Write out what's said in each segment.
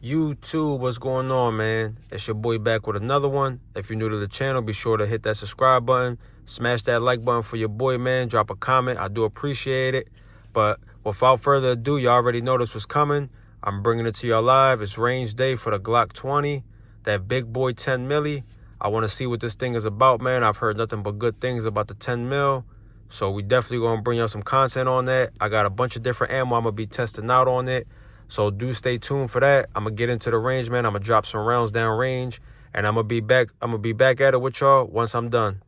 YouTube, what's going on, man? It's your boy back with another one. If you're new to the channel, be sure to hit that subscribe button, smash that like button for your boy, man. Drop a comment. I do appreciate it. But without further ado, you already know this was coming. I'm bringing it to y'all live. It's range day for the Glock 20, that big boy 10 milli. I want to see what this thing is about, man. I've heard nothing but good things about the 10 mil. So we definitely going to bring y'all some content on that. I got a bunch of different ammo I'm going to be testing out on it. So do stay tuned for that. I'm going to get into the range, man. I'm going to drop some rounds down range. And I'm going to be back at it with y'all once I'm done.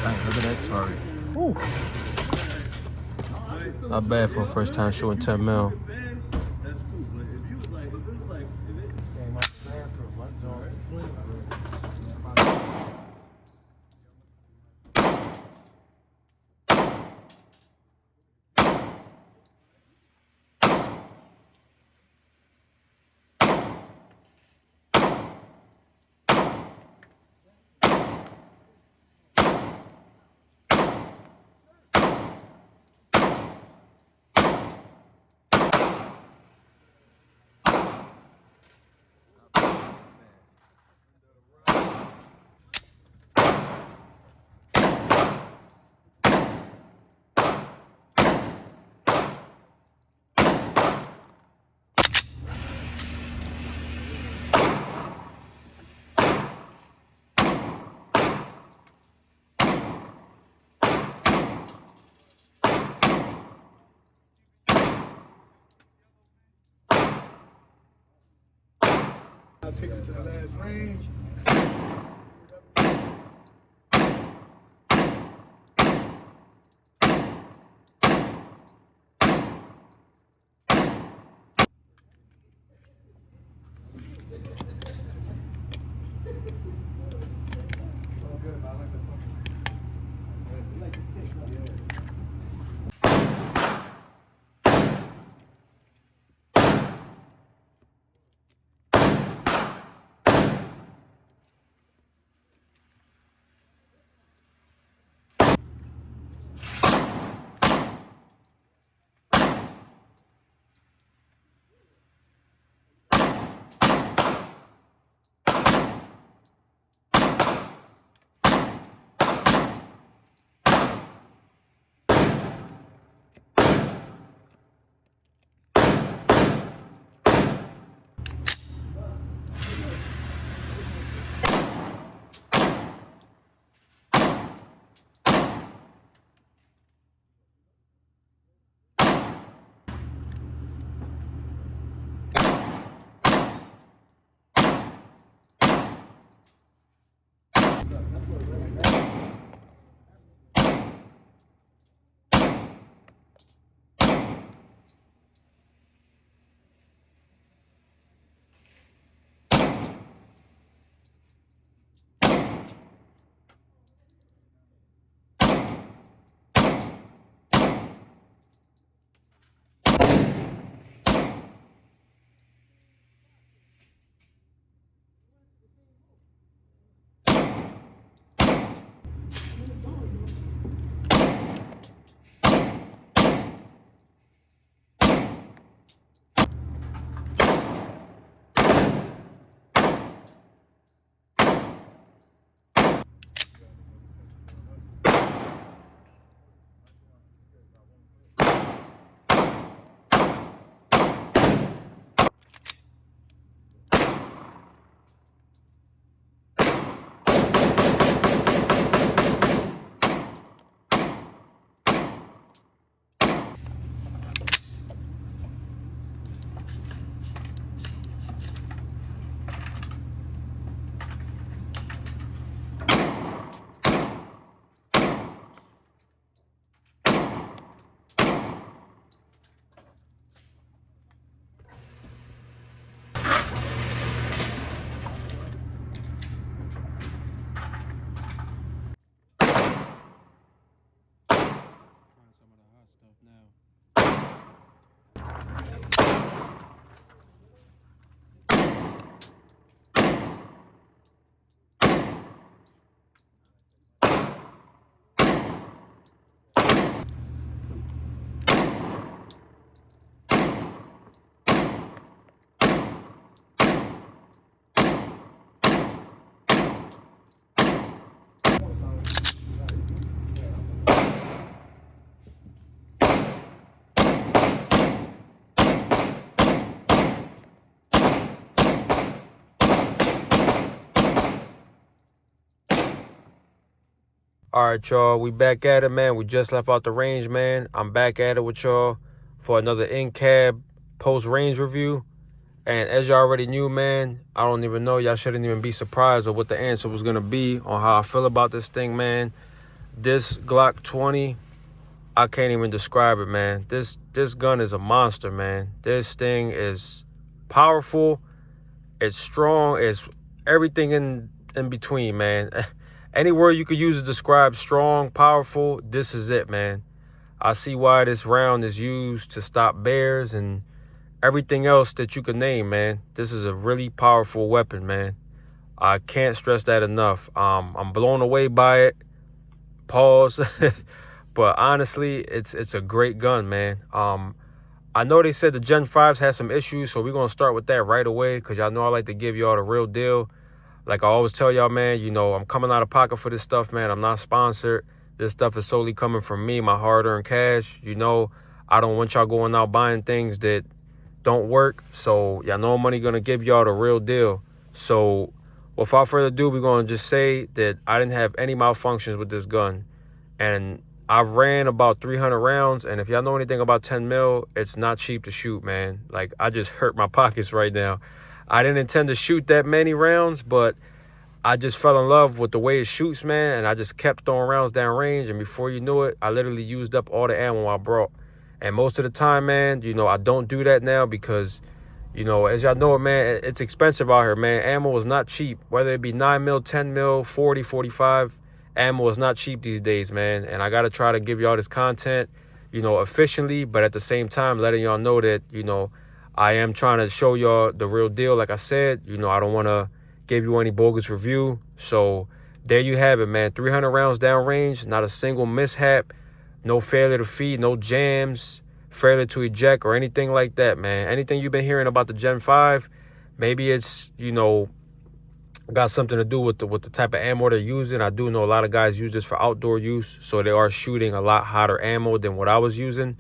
Dang, look at that target. Woo. Not bad for a first time shooting 10 mil. I'll take him to the last range. All right, y'all, we back at it, man. We just left out the range, man. I'm back at it with y'all for another in-cab post-range review. And as y'all already knew, man, I don't even know. Y'all shouldn't even be surprised of what the answer was going to be on how I feel about this thing, man. This Glock 20, I can't even describe it, man. This gun is a monster, man. This thing is powerful. It's strong. It's everything in between, man. Any word you could use to describe strong, powerful, this is it, man. I see why this round is used to stop bears and everything else that you could name, man. This is a really powerful weapon, man. I can't stress that enough. I'm blown away by it. Pause. But honestly, it's a great gun, man. I know they said the Gen 5s had some issues, so we're going to start with that right away because y'all know I like to give y'all the real deal. Like I always tell y'all, man, you know, I'm coming out of pocket for this stuff, man. I'm not sponsored. This stuff is solely coming from me, my hard-earned cash. You know, I don't want y'all going out buying things that don't work. So y'all know I'm only going to give y'all the real deal. So without further ado, we're going to just say that I didn't have any malfunctions with this gun. And I've ran about 300 rounds. And if y'all know anything about 10 mil, it's not cheap to shoot, man. Like, I just hurt my pockets right now. I didn't intend to shoot that many rounds, but I just fell in love with the way it shoots, man. And I just kept throwing rounds down range. And before you knew it, I literally used up all the ammo I brought. And most of the time, man, you know, I don't do that now because, you know, as y'all know, man, it's expensive out here, man. Ammo is not cheap. Whether it be 9 mil, 10 mil, 40, 45, ammo is not cheap these days, man. And I got to try to give y'all this content, you know, efficiently, but at the same time, letting y'all know that, you know, I am trying to show y'all the real deal. Like I said, you know, I don't want to give you any bogus review. So there you have it, man. 300 rounds downrange, not a single mishap, no failure to feed, no jams, failure to eject or anything like that, man. Anything you've been hearing about the Gen 5, maybe it's, you know, got something to do with the type of ammo they're using. I do know a lot of guys use this for outdoor use, so they are shooting a lot hotter ammo than what I was using.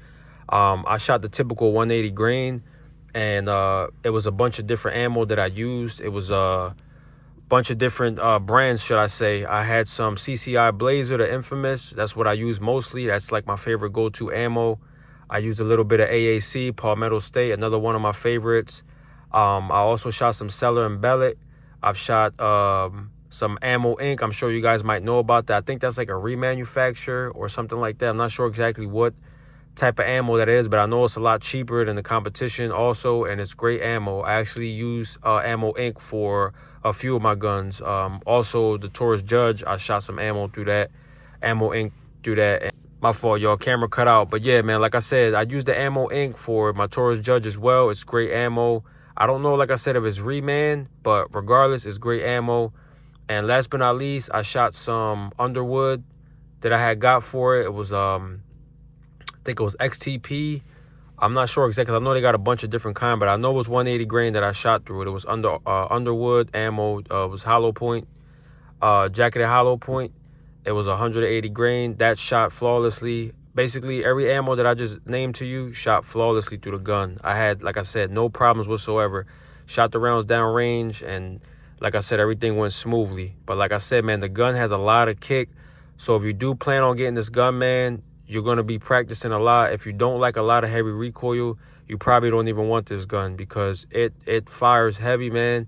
I shot the typical 180 grain. And it was a bunch of different ammo that I used. It was a bunch of different brands, should I say. I had some CCI Blazer, the infamous. That's what I use mostly. That's like my favorite go-to ammo. I used a little bit of AAC, Palmetto State, another one of my favorites. I also shot some Cellar and Bellet. I've shot some Ammo Inc. I'm sure you guys might know about that. I think that's like a remanufacture or something like that. I'm not sure exactly what type of ammo that is, but I know it's a lot cheaper than the competition also, and it's great ammo. I actually use Ammo Inc. for a few of my guns. Also the Taurus Judge, I shot some ammo through that. Ammo Inc. through that. My fault, y'all, camera cut out. But yeah, man, like I said, I use the Ammo Inc. for my Taurus Judge as well. It's great ammo. I don't know, like I said, if it's reman, but regardless, it's great ammo. And last but not least, I shot some Underwood that I had got for it. It was I think it was XTP. I'm not sure exactly. I know they got a bunch of different kind, but I know it was 180 grain that I shot through it. It was Underwood ammo. It was hollow point, jacketed hollow point. It was 180 grain. That shot flawlessly. Basically, every ammo that I just named to you shot flawlessly through the gun. I had, like I said, no problems whatsoever. Shot the rounds down range, and like I said, everything went smoothly. But like I said, man, the gun has a lot of kick. So if you do plan on getting this gun, man, you're going to be practicing a lot. If you don't like a lot of heavy recoil, you probably don't even want this gun because it fires heavy, man.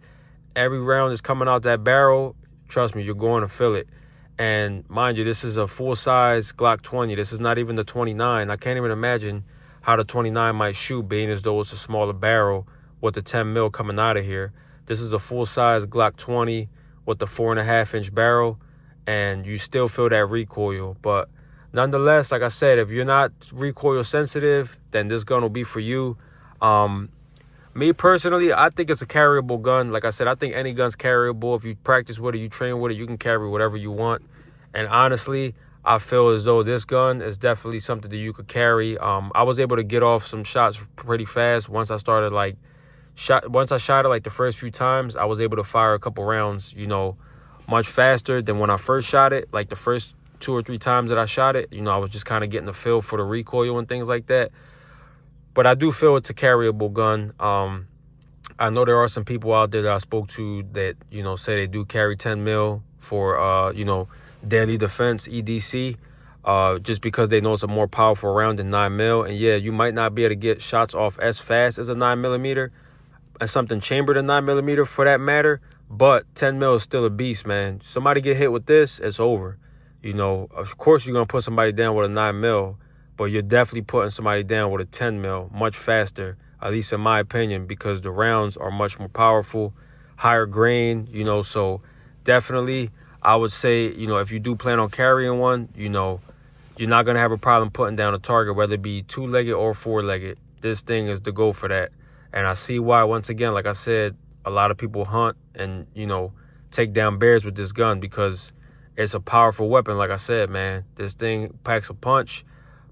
Every round is coming out that barrel. Trust me, you're going to feel it. And mind you, this is a full-size Glock 20. This is not even the 29. I can't even imagine how the 29 might shoot, being as though it's a smaller barrel with the 10 mil coming out of here. This is a full-size Glock 20 with the 4.5-inch barrel, and you still feel that recoil. But nonetheless, like I said, if you're not recoil sensitive, then this gun will be for you. Me personally, I think it's a carryable gun. Like I said, I think any gun's carryable. If you practice with it, you train with it, you can carry whatever you want. And honestly, I feel as though this gun is definitely something that you could carry. I was able to get off some shots pretty fast once I started once I shot it like the first few times. I was able to fire a couple rounds, you know, much faster than when I first shot it. Like the first 2 or 3 times that I shot it, you know, I was just kind of getting the feel for the recoil and things like that. But I do feel it's a carryable gun. I know there are some people out there that I spoke to that, you know, say they do carry 10 mil for, you know, Daily Defense EDC, just because they know it's a more powerful round than 9mm. And yeah, you might not be able to get shots off as fast as a 9mm, and something chambered in 9mm for that matter, but 10mm is still a beast, man. Somebody get hit with this, it's over. You know, of course you're gonna put somebody down with a 9mm, but you're definitely putting somebody down with a 10mm much faster, at least in my opinion, because the rounds are much more powerful, higher grain, you know. So definitely I would say, you know, if you do plan on carrying one, you know, you're not gonna have a problem putting down a target, whether it be 2-legged or 4-legged. This thing is the go for that. And I see why, once again, like I said, a lot of people hunt and, you know, take down bears with this gun, because it's a powerful weapon. Like I said, man, this thing packs a punch.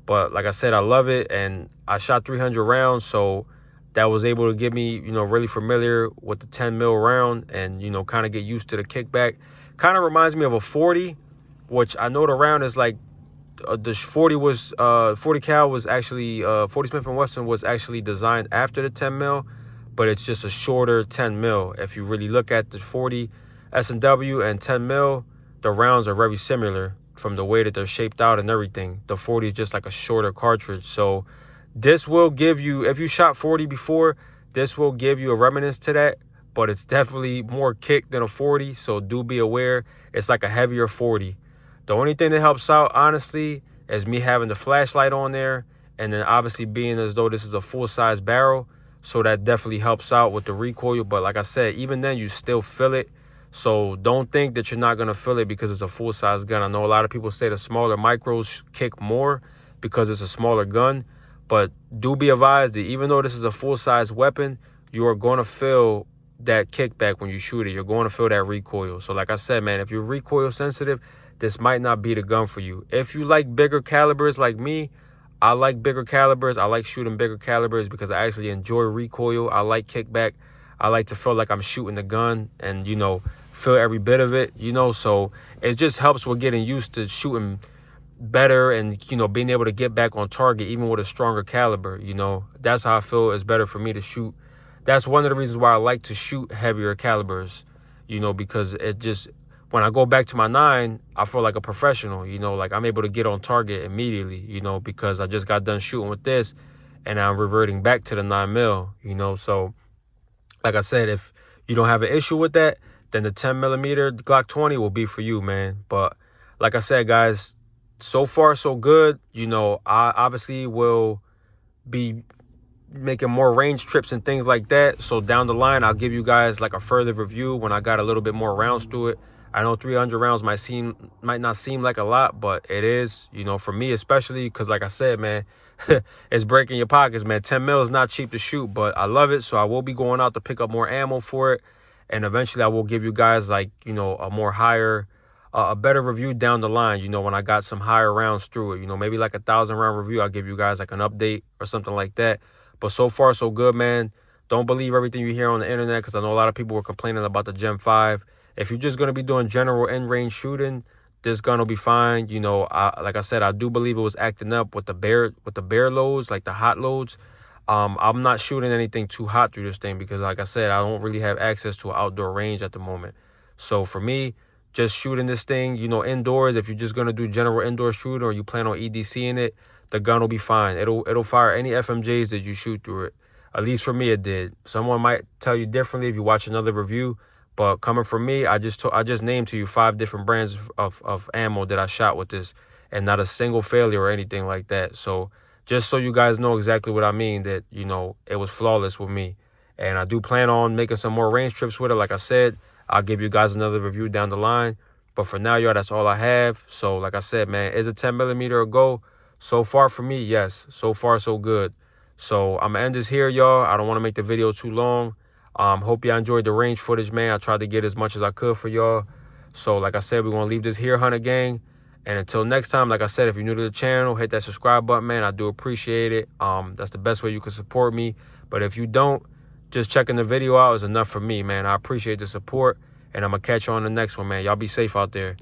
But like I said, I love it, and I shot 300 rounds, so that was able to get me, you know, really familiar with the 10mm round, and, you know, kind of get used to the kickback. Kind of reminds me of a 40, which I know the round is like, the 40 cal was actually 40 Smith & Wesson was actually designed after the 10mm, but it's just a shorter 10mm. If you really look at the 40 S&W and 10mm, the rounds are very similar from the way that they're shaped out and everything. The 40 is just like a shorter cartridge. So this will give you, if you shot 40 before, this will give you a remnants to that, but it's definitely more kick than a 40. So do be aware, it's like a heavier 40. The only thing that helps out, honestly, is me having the flashlight on there, and then obviously being as though this is a full-size barrel. So that definitely helps out with the recoil. But like I said, even then, you still feel it. So don't think that you're not going to feel it because it's a full-size gun. I know a lot of people say the smaller micros kick more because it's a smaller gun. But do be advised that even though this is a full-size weapon, you are going to feel that kickback when you shoot it. You're going to feel that recoil. So like I said, man, if you're recoil sensitive, this might not be the gun for you. If you like bigger calibers like me, I like bigger calibers. I like shooting bigger calibers because I actually enjoy recoil. I like kickback. I like to feel like I'm shooting the gun and, you know, feel every bit of it, you know. So it just helps with getting used to shooting better and, you know, being able to get back on target even with a stronger caliber, you know. That's how I feel it's better for me to shoot. That's one of the reasons why I like to shoot heavier calibers, you know, because it just, when I go back to my 9, I feel like a professional, you know, like I'm able to get on target immediately, you know, because I just got done shooting with this and I'm reverting back to the 9mm, you know. So like I said, if you don't have an issue with that, then the 10mm Glock 20 will be for you, man. But like I said, guys, so far so good. You know, I obviously will be making more range trips and things like that. So down the line, I'll give you guys like a further review when I got a little bit more rounds to it. I know 300 rounds might not seem like a lot, but it is, you know, for me especially, because like I said, man, it's breaking your pockets, man. 10mm is not cheap to shoot, but I love it. So I will be going out to pick up more ammo for it. And eventually I will give you guys like, you know, a more higher, a better review down the line, you know, when I got some higher rounds through it, you know, maybe like a 1,000-round review. I'll give you guys like an update or something like that. But so far so good, man. Don't believe everything you hear on the internet, because I know a lot of people were complaining about the Gen 5. If you're just going to be doing general in-range shooting, this gun will be fine. You know, like I said, I do believe it was acting up with the bear loads, like the hot loads. I'm not shooting anything too hot through this thing because, like I said, I don't really have access to an outdoor range at the moment. So for me, just shooting this thing, you know, indoors, if you're just going to do general indoor shooting or you plan on EDCing it, the gun will be fine. It'll fire any FMJs that you shoot through it. At least for me, it did. Someone might tell you differently if you watch another review. But coming from me, I just named to you 5 different brands of ammo that I shot with this, and not a single failure or anything like that. So just so you guys know exactly what I mean, that, you know, it was flawless with me. And I do plan on making some more range trips with it. Like I said, I'll give you guys another review down the line. But for now, y'all, that's all I have. So like I said, man, is a 10mm a go? So far for me, yes. So far, so good. So I'm going to end this here, y'all. I don't want to make the video too long. Hope y'all enjoyed the range footage, man. I tried to get as much as I could for y'all. So like I said, we're going to leave this here, Hunter Gang. And until next time, like I said, if you're new to the channel, hit that subscribe button, man. I do appreciate it. That's the best way you can support me. But if you don't, just checking the video out is enough for me, man. I appreciate the support. And I'm going to catch you on the next one, man. Y'all be safe out there.